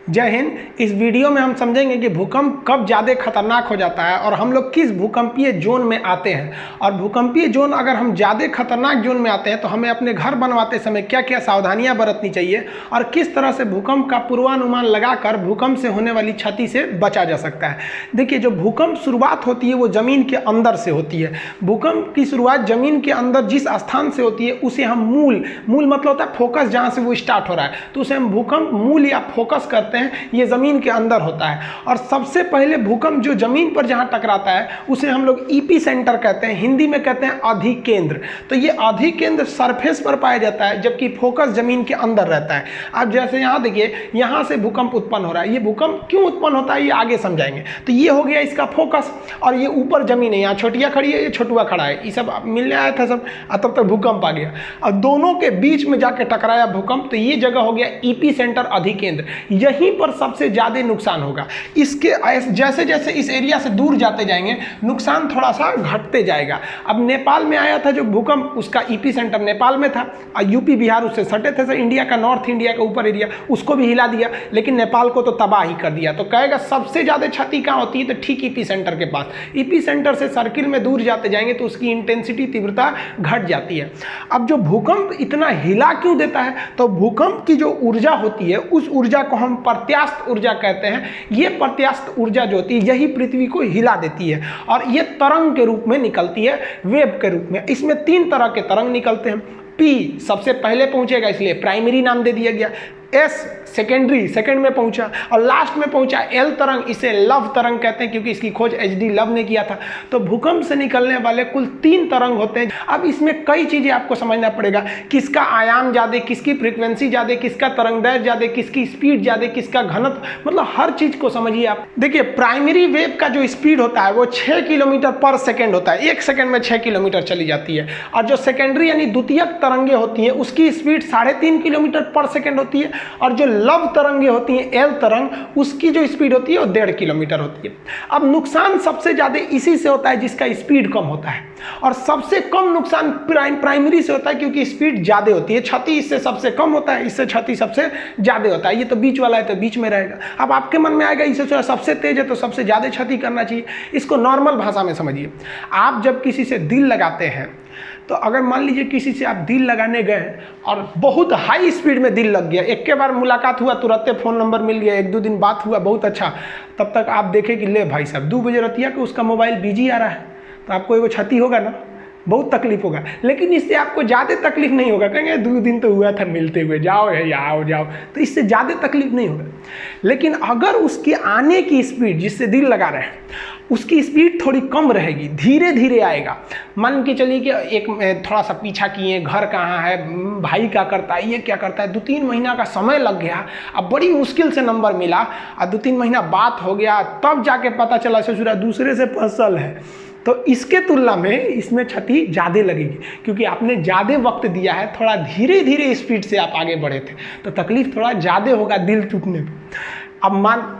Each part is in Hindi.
जय हिंद। इस वीडियो में हम समझेंगे कि भूकंप कब ज़्यादा खतरनाक हो जाता है और हम लोग किस भूकंपीय जोन में आते हैं। और भूकंपीय जोन अगर हम ज़्यादा खतरनाक जोन में आते हैं तो हमें अपने घर बनवाते समय क्या क्या सावधानियां बरतनी चाहिए और किस तरह से भूकंप का पूर्वानुमान लगाकर भूकंप से होने वाली क्षति से बचा जा सकता है। देखिए, जो भूकंप शुरुआत होती है वो ज़मीन के अंदर से होती है। भूकंप की शुरुआत ज़मीन के अंदर जिस स्थान से होती है उसे हम मूल मतलब होता है फोकस, जहाँ से वो स्टार्ट हो रहा है तो उसे हम भूकंप मूल या फोकस करते हैं। ये जमीन के अंदर होता है और सबसे पहले भूकंप जो जमीन पर जहां टकराता है उसे हम लोग ईपी सेंटर कहते हैं, हिंदी में कहते हैं अधिकेंद्र। तो ये अधिकेंद्र सरफेस पर पाया जाता है जबकि फोकस जमीन के अंदर रहता है। अब जैसे यहां देखिए, यहां से भूकंप उत्पन्न हो रहा है। ये भूकंप क्यों उत्पन्न होता है ये आगे समझाएंगे। तो ये हो गया इसका फोकस और ये ऊपर जमीन है, यहाँ छोटिया खड़ी है, ये छोटुआ खड़ा है, ये सब मिलने आया था सब, तब तक भूकंप आ गया और दोनों के बीच में जाके टकराया भूकंप। तो ये जगह हो गया ईपी सेंटर अधिकेंद्र। यहीं पर सबसे ज्यादा नुकसान होगा। इसके जैसे जैसे इस एरिया से दूर जाते जाएंगे नुकसान थोड़ा सा घटते जाएगा। अब नेपाल में आया था जो भूकंप, उसका ईपी सेंटर नेपाल में था और यूपी बिहार उससे सटे थे, सर इंडिया का, नॉर्थ इंडिया का ऊपर एरिया, उसको भी हिला दिया, लेकिन नेपाल को तो तबाह ही कर दिया। तो कहेगा सबसे ज्यादा क्षति कहाँ होती है, तो ठीक ईपी सेंटर के पास। ईपी सेंटर से सर्किल में दूर जाते जाएंगे तो उसकी इंटेंसिटी, तीव्रता घट जाती है। अब जो भूकंप इतना हिला क्यों देता है, तो भूकंप की जो ऊर्जा होती है उस ऊर्जा को हम प्रत्यास्थ ऊर्जा कहते हैं। ये प्रत्यास्थ ऊर्जा जो होती है यही पृथ्वी को हिला देती है और ये तरंग के रूप में निकलती है, वेव के रूप में। इसमें 3 तरह के तरंग निकलते हैं। पी सबसे पहले पहुंचेगा इसलिए प्राइमरी नाम दे दिया गया, एस सेकेंडरी, सेकंड में पहुंचा और लास्ट में पहुंचा एल तरंग, इसे लव तरंग कहते हैं क्योंकि इसकी खोज एचडी लव ने किया था। तो भूकंप से निकलने वाले कुल 3 तरंग होते हैं। अब इसमें कई चीजें आपको समझना पड़ेगा, किसका आयाम ज्यादा, किसकी फ्रीक्वेंसी ज्यादा, किसका तरंगदैर्घ्य ज्यादा, किसकी स्पीड ज्यादा, किसका घनत्व, मतलब हर चीज को समझिए आप। देखिए, प्राइमरी वेव का जो स्पीड होता है वो 6 किलोमीटर पर सेकेंड होता है, 1 सेकेंड में 6 किलोमीटर चली जाती है। और जो सेकेंडरी यानी द्वितीयक तरंगे होती है उसकी स्पीड 3.5 किलोमीटर पर सेकेंड होती है और जो लव तरंगे होती हैं, एल तरंग, उसकी जो स्पीड होती है वो 1.5 किलोमीटर होती है। अब नुकसान सबसे ज्यादा इसी से होता है जिसका स्पीड कम होता है और सबसे कम नुकसान प्राइमरी से होता है क्योंकि स्पीड ज्यादा होती है। क्षति इससे सबसे कम होता है, इससे क्षति सबसे ज्यादा होता है। ये तो बीच वाला है तो बीच में रहेगा। अब आपके मन में आएगा इससे सबसे तेज है तो सबसे ज्यादा क्षति करना चाहिए। इसको नॉर्मल भाषा में समझिए। आप जब किसी से दिल लगाते हैं तो अगर मान लीजिए किसी से आप दिल लगाने गए और बहुत हाई स्पीड में दिल लग गया, एक के बार मुलाकात हुआ, तुरंत फोन नंबर मिल गया, 1-2 दिन बात हुआ, बहुत अच्छा, तब तक आप देखें कि ले भाई साहब 2 बजे रतिया कि उसका मोबाइल बिजी आ रहा है, तो आपको एगो क्षति होगा ना, बहुत तकलीफ होगा। लेकिन इससे आपको ज़्यादा तकलीफ नहीं होगा, कहेंगे 2 दिन तो हुआ था मिलते हुए, जाओ जाओ, तो इससे ज़्यादा तकलीफ नहीं होगा। लेकिन अगर उसके आने की स्पीड, जिससे दिल लगा रहे हैं, उसकी स्पीड थोड़ी कम रहेगी, धीरे धीरे आएगा। मान के चलिए कि एक थोड़ा सा पीछा किए, घर कहाँ है, भाई क्या करता है, ये क्या करता है, 2-3 महीना का समय लग गया, अब बड़ी मुश्किल से नंबर मिला और 2-3 महीना बात हो गया, तब जाके पता चला ससुरा दूसरे से फसल है, तो इसके तुलना में इसमें क्षति ज़्यादा लगेगी क्योंकि आपने ज़्यादा वक्त दिया है, थोड़ा धीरे धीरे स्पीड से आप आगे बढ़े थे, तो तकलीफ थोड़ा ज़्यादा होगा दिल टूटने पर। अब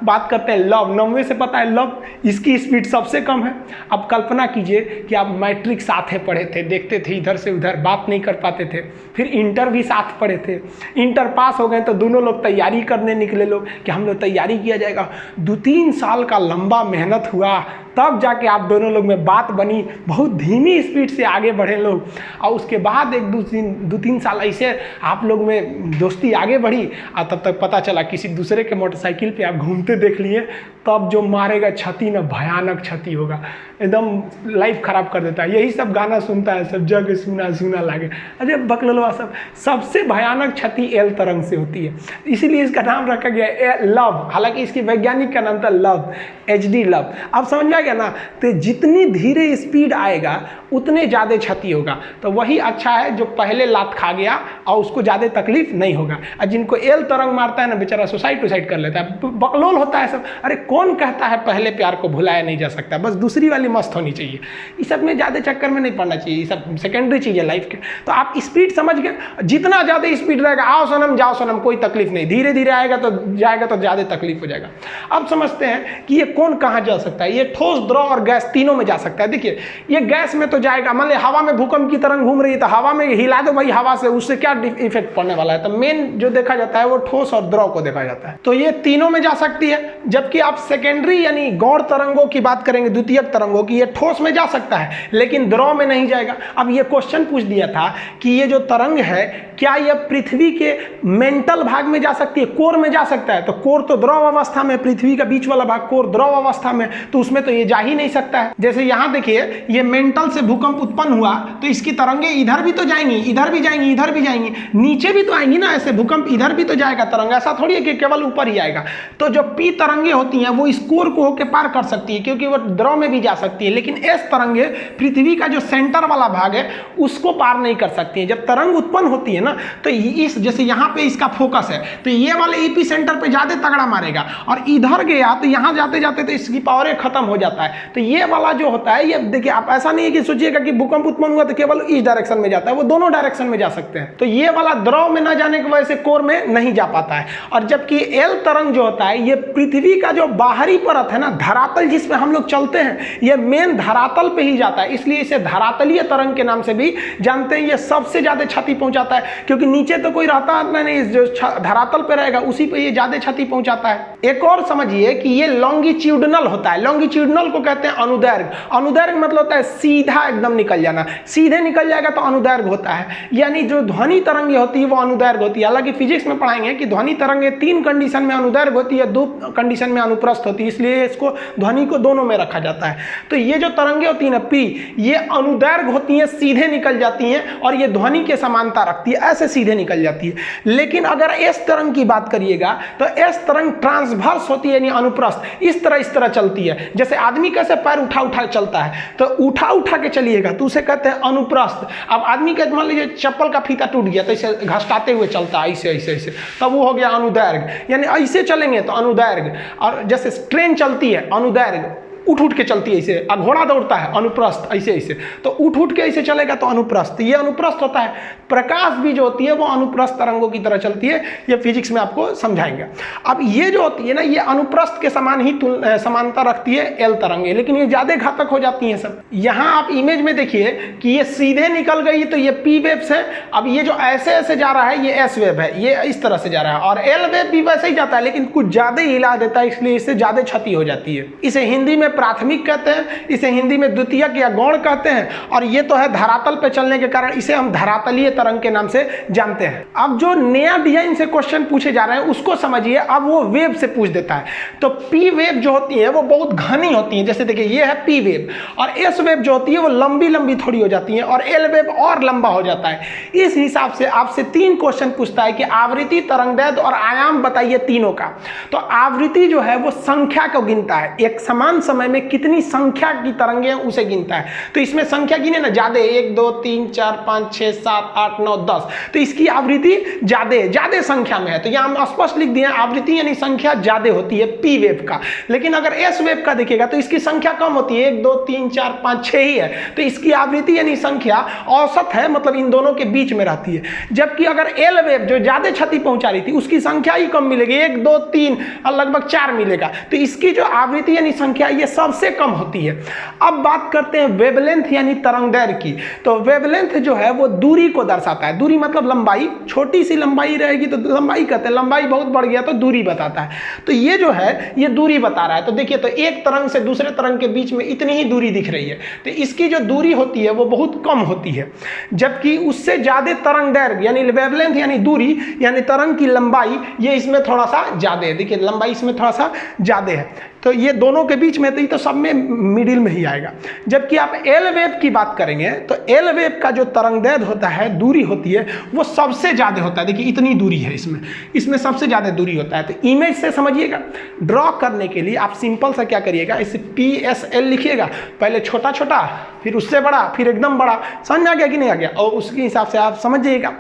बात करते हैं लव। 90 से पता है लव, इसकी स्पीड सबसे कम है। अब कल्पना कीजिए कि आप मैट्रिक साथ में पढ़े थे, देखते थे इधर से उधर, बात नहीं कर पाते थे, फिर इंटर भी साथ पढ़े थे, इंटर पास हो गए तो दोनों लोग तैयारी करने निकले लोग कि हम लोग तैयारी किया जाएगा। 2-3 साल का लंबा मेहनत हुआ तब जाके आप दोनों लोग में बात बनी, बहुत धीमी स्पीड से आगे बढ़े लोग और उसके बाद 1-2-3 साल ऐसे आप लोग में दोस्ती आगे बढ़ी और तब तक पता चला किसी दूसरे के मोटरसाइकिल पे आप घूमते देख लिए, तब जो मारेगा क्षति ना, भयानक क्षति होगा, एकदम लाइफ खराब कर देता है। यही सब गाना सुनता है, सब जग सुना सुना लागे, अरे बकलवा सब। सबसे भयानक क्षति एल तरंग से होती है, इसीलिए इसका नाम रखा गया लव। हालांकि इसकी वैज्ञानिक का नाम था लव, एचडी लव। अब समझ में आ गया ना, तो जितनी धीरे स्पीड आएगा उतने ज़्यादा क्षति होगा। तो वही अच्छा है जो पहले लात खा गया और उसको ज़्यादा तकलीफ नहीं होगा, और जिनको एल तरंग मारता है ना बेचारा सुसाइड कर लेता है, बकलोल होता है सब। अरे कौन कहता है पहले प्यार को भुलाया नहीं जा सकता, बस दूसरी वाली मस्त होनी चाहिए। इस सब में ज़्यादा चक्कर में नहीं पड़ना चाहिए, ये सब सेकेंडरी चीज़ है लाइफ के। तो आप स्पीड समझ गए, जितना ज़्यादा स्पीड रहेगा, आओ सनम जाओ सनम, कोई तकलीफ नहीं, धीरे धीरे आएगा तो जाएगा तो ज़्यादा तकलीफ हो जाएगा। अब समझते हैं कि ये कौन कहाँ जा सकता है। ये ठोस, द्रव और गैस तीनों में जा सकता है। देखिए, ये गैस में तो जाएगा, मान ली हवा में भूकंप की तरंग घूम रही है तो हवा में हिला दो भाई, हवा से, उससे क्या इफेक्ट पड़ने वाला है। तो मेन जो देखा जाता है वो ठोस और द्रव को देखा जाता है। तो ये तीनों लिक्विडों में जा सकती है, जबकि आप सेकेंडरी यानी गौण तरंगों की बात करेंगे, द्वितीयक तरंगों की, ये ठोस में जा सकता है लेकिन द्रव में नहीं जाएगा। अब ये क्वेश्चन पूछ दिया था कि ये जो तरंग है क्या यह पृथ्वी के मेंटल भाग में जा सकती है, कोर में जा सकता है? तो कोर तो द्रव अवस्था में, पृथ्वी का बीच वाला भाग कोर द्रव अवस्था में, तो उसमें तो ये जा ही नहीं सकता है। जैसे यहाँ देखिए ये मेंटल से भूकंप उत्पन्न हुआ तो इसकी तरंगे इधर भी तो जाएंगी, इधर भी जाएंगी, इधर भी जाएंगी, नीचे भी तो आएंगी ना, ऐसे भूकंप इधर भी तो जाएगा तरंग, ऐसा थोड़ी है कि केवल ऊपर ही आएगा। तो जो पी तरंगे होती हैं वो इस कोर को होकर पार कर सकती है क्योंकि वो द्रव में भी जा सकती है, लेकिन एस तरंगे पृथ्वी का जो सेंटर वाला भाग है उसको पार नहीं कर सकती है। जब तरंग उत्पन्न होती है ना तो इस जैसे यहाँ पे इसका फोकस है तो ये वाले एपी सेंटर पे ज्यादा तगड़ा मारेगा और इधर गया तो यहाँ जाते जाते तो इसकी पावर खत्म हो जाता है। तो ये वाला जो होता है, ये देखिए आप ऐसा नहीं है कि सोचिएगा कि भूकंप उत्पन्न हुआ तो केवल इस डायरेक्शन में जाता है, वो दोनों डायरेक्शन में जा सकते हैं। तो ये वाला द्रव में ना जाने की वजह से कोर में नहीं जा पाता है। और जबकि एल तरंग जो होता है ये पृथ्वी का जो बाहरी परत है ना, धरातल जिसमें हम लोग चलते हैं, ये मेन धरातल पे ही जाता है, इसलिए इसे धरातलीय तरंग के नाम से भी जानते हैं। ये सबसे ज्यादा क्षति पहुंचाता है क्योंकि नीचे तो कोई रहता नहीं, जो धरातल पे रहेगा उसी पे ये ज्यादा क्षति पहुंचाता है। एक और समझिए कि ये लॉन्गिट्यूडनल होता है। लॉन्गिट्यूडनल को कहते हैं अनुदैर्घ्य। अनुदैर्घ्य मतलब होता है सीधा एकदम निकल जाना, सीधे निकल जाएगा तो अनुदैर्घ्य होता है। यानी जो ध्वनि तरंगे होती है वो अनुदैर्घ्य होती है। हालांकि फिजिक्स में पढ़ाएंगे कि ध्वनि तरंगे 3 कंडीशन में अनुदैर्घ्य होती है, 2 कंडीशन में अनुप्रस्थ होती है, इसलिए इसको ध्वनि को दोनों में रखा जाता है। तो ये जो तरंगे होती है ना पी, ये अनुदैर्घ्य होती है, सीधे निकल जाती हैं और ये ध्वनि के समानता रखती है, ऐसे सीधे निकल जाती है। लेकिन अगर एस तरंग की बात करिएगा तो एस तरंग ट्रांसवर्स होती है यानी अनुप्रस्थ, इस तरह चलती है। जैसे आदमी कैसे पैर उठा उठा चलता है, तो उठा उठा के चलिएगा तो उसे कहते हैं अनुप्रस्थ। अब आदमी का मान लीजिए चप्पल का फीता टूट गया तो इसे घसटाते हुए चलता है, ऐसे ऐसे ऐसे, तब वो हो गया अनुदैर्घ्य। यानी ऐसे चलेंगे तो अनुदैर्घ्य। और जैसे ट्रेन चलती है अनुदैर्घ्य, उठ उठ के चलती है ऐसे, और घोड़ा दौड़ता है अनुप्रस्थ, ऐसे ऐसे, तो उठ उठ के ऐसे चलेगा तो अनुप्रस्थ, ये अनुप्रस्थ होता है। प्रकाश भी जो होती है वो अनुप्रस्थ तरंगों की तरह चलती है, ये फिजिक्स में आपको समझाएंगे। अब ये जो होती है ना, ये अनुप्रस्थ के समान ही समानता रखती है एल तरंगे, लेकिन ये ज्यादा घातक हो जाती हैं सब। यहाँ आप इमेज में देखिए कि ये सीधे निकल गई तो ये पी वेव्स है। अब ये जो ऐसे ऐसे जा रहा है ये एस वेव है, ये इस तरह से जा रहा है, और एल वेव भी वैसे ही जाता है लेकिन कुछ ज्यादा ही हिला देता है, इसलिए इससे ज्यादा क्षति हो जाती है। इसे हिंदी में प्राथमिक कहते हैं, इसे हिंदी में द्वितीयक या गौण कहते हैं, और ये तो है धरातल पे चलने के कारण इसे हम धरातलीय तरंग के नाम से जानते हैं। अब जो नया डिजाइन से क्वेश्चन पूछे जा रहे हैं उसको समझिए। अब वो वेव से पूछ देता है, तो पी वेव जो होती है वो बहुत घनी होती है। जैसे देखिए ये है पी वेव, और एस वेव जो होती है वो लंबी लंबी थोड़ी हो जाती है, और एल वेव और लंबा हो जाता है। इस हिसाब से आपसे 3 क्वेश्चन पूछता है कि आवृत्ति, तरंगदैर्घ्य और आयाम बताइए तीनों का। तो आवृत्ति जो है वो संख्या को गिनता है, एक समान समय में कितनी संख्या की तरंगे उसे गिनता है। तो इसमें संख्या गिने ना ज्यादा, 1 2 3 4 5 6 7 8 9 10, तो इसकी आवृत्ति ज्यादा संख्या में है। तो यहाँ हम स्पष्ट लिख दिए आवृत्ति यानी संख्या ज्यादा होती है पी वेव का। लेकिन अगर एस वेव का देखिएगा तो इसकी संख्या कम होती है, 1 2 3 4 5 6 ही है, तो इसकी आवृत्ति यानी संख्या औसत है, मतलब इन दोनों के बीच में रहती है। जबकि अगर एल वेव जो ज्यादा क्षति पहुंचा रही थी उसकी संख्या ही कम मिलेगी, 1 2 3 और लगभग 4 मिलेगा, तो इसकी जो आवृत्ति यानी संख्या ये सबसे कम होती है। अब बात करते हैं वेवलेंथ यानी तरंगदैर्घ्य की। तो वेवलेंथ जो है वो दूरी को दर्शाता है। दूरी मतलब लंबाई, छोटी सी लंबाई रहेगी तो लंबाई कहते हैं, लंबाई बहुत बढ़ गया तो दूरी बताता है। तो ये जो है ये दूरी बता रहा है। तो देखिए, तो एक तरंग से दूसरे तरंग के बीच में इतनी ही दूरी दिख रही है, तो इसकी जो दूरी होती है वो बहुत कम होती है। जबकि उससे ज्यादा तरंगदैर्घ्य यानी वेवलेंथ यानी दूरी यानी तरंग की लंबाई, ये इसमें थोड़ा सा ज्यादा है। देखिए लंबाई इसमें थोड़ा सा ज्यादा है, तो ये दोनों के बीच में तो सब में मिडिल में ही आएगा। जबकि आप एल वेव की बात करेंगे तो एल वेव का जो तरंगदैर्घ्य होता है, दूरी होती है, वो सबसे ज्यादा होता है। देखिए इतनी दूरी है इसमें सबसे ज्यादा दूरी होता है। तो इमेज से समझिएगा। ड्रॉ करने के लिए आप सिंपल सा क्या करिएगा, इसे पी एस एल लिखिएगा, पहले छोटा छोटा फिर उससे बड़ा फिर एकदम बड़ा। समझ आ गया कि नहीं आ गया? और उसके हिसाब से आप समझ जाइएगा।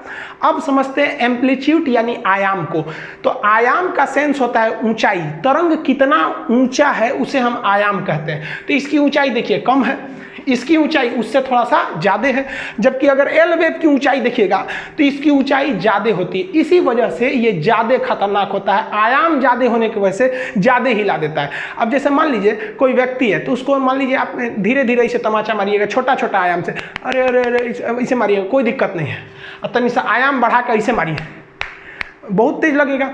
अब समझते हैं एम्पलीट्यूड यानी आयाम को। तो आयाम का सेंस होता है ऊंचाई, तरंग कितना ऊंचा है उसे हम आयाम कहते हैं। तो इसकी ऊंचाई देखिए कम है, इसकी ऊंचाई उससे थोड़ा सा ज्यादा है। जबकि अगर एल वेव की ऊंचाई देखिएगा तो इसकी ऊंचाई ज्यादा होती है, इसी वजह से ये ज्यादा खतरनाक होता है। आयाम ज्यादा होने की वजह से ज्यादा हिला देता है। अब जैसे मान लीजिए कोई व्यक्ति है, तो उसको मान लीजिए आप धीरे धीरे इसे तमाचा मारिएगा, छोटा छोटा आयाम से, अरे अरे अरे इसे मारिएगा, कोई दिक्कत नहीं है। और तनी सा आयाम बढ़ा कर इसे मारिए, बहुत तेज लगेगा।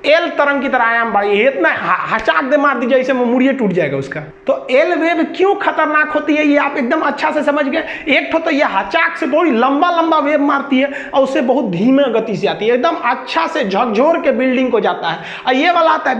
एल तरंग की तरह आयाम बढ़ी है, इतना हचाक दे मार दीजिए ऐसे मुड़िए टूट जाएगा उसका। तो एल वेव क्यों खतरनाक होती है ये आप एकदम अच्छा से समझ गए। एक तो ये हचाक से बहुत लंबा लंबा वेव मारती है और उससे बहुत धीमे गति से आती है, एकदम अच्छा से झकझोर के बिल्डिंग को जाता है। और ये वाला आता है